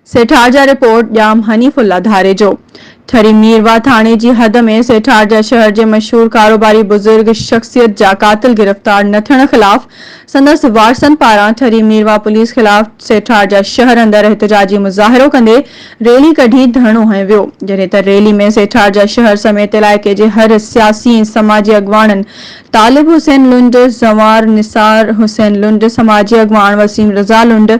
सेठारजा report ॼाम Hanifullah धारे जो। ठरी मीरवा थाने जी हद में सेठारजा शहर के मशहूर कारोबारी बुजुर्ग शख्सियत जा कातिल गिरफ्तार न थियण खिलाफ संदस वारसन पारां ठरी मीरवा पुलिस खिलाफ सेठारजा शहर अंदर एहतजाजी मुज़ाहिरो कंदे रैली कढी धरणो हंयो वियो। जॾहिं त रैली में सेठारजा शहर समेत इलाइक़े जे हर सियासी समाजी अगवाननि तालिब हुसैन लुंड, ज़वार निसार हुसैन लुंड, समाजी अगवान वसीम रज़ा लुंड,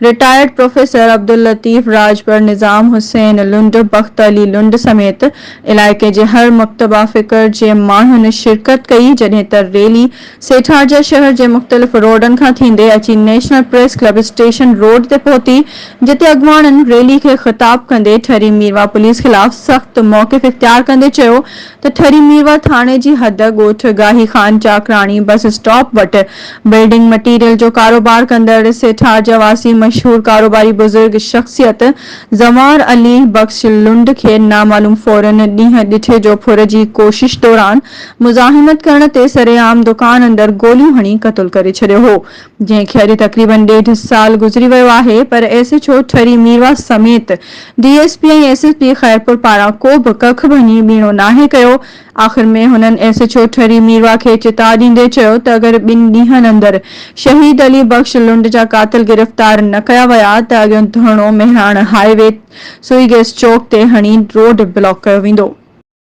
रिटायर्ड प्रोफेसर अब्दुल लतीफ राजबर, निज़ाम हुसैन लुंड, बख्त अली लुंड समेत इलाइक़े जे हर मकतबा फ़िक्र जे माण्हुनि शिरकत कई। जॾहिं त रैली सेठारजा शहर जे मुख़्तलिफ़ रोडनि खां थींदे अची national press club station road ते पहुती, जिते अगवाननि रैली खे ख़िताब कंदे ठरी मीरवा पुलिस खिलाफ सख़्त मौक़िफ़ इख्तियार कंदे चयो त ठरी मीरवा थाणे जी हद ॻोठ गाही खान चाकराणी बस स्टॉप वटि बिल्डिंग मटीरियल जो कारोबार कंदड़ सेठारजा वासी मशहूर कारोबारी बुजुर्ग शख्सियत ज़वार अली बख्श लुंड खे नामालूम फौरन ॾींहं ॾिठे जो फुर जी कोशिश दौरान मुज़ाहिमत करण ते सरेआम दुकान अंदर गोलियूं हणी क़त्ल करे छॾियो हो, जंहिंखे अॼु तक़रीबन 1.5 साल गुज़री वियो आहे। पर एसएचओ ठरी मीरवा समेत डीएसपी ऐं एसएसपी खैरपुर पारां को बि कख भञी ॿीणो नाहे कयो। आख़िर में हुननि एसएचओ ठरी मीरवा खे चिता ॾींदे चयो त अगर 2 ॾींहनि अंदर शहीद अली बख्श लुंड जा कातिल गिरफ्तार न कया विया त अॻियों धरणो मेहराण हाईवे सुई गैस चौक ते हणी रोड ब्लॉक कयो वेंदो।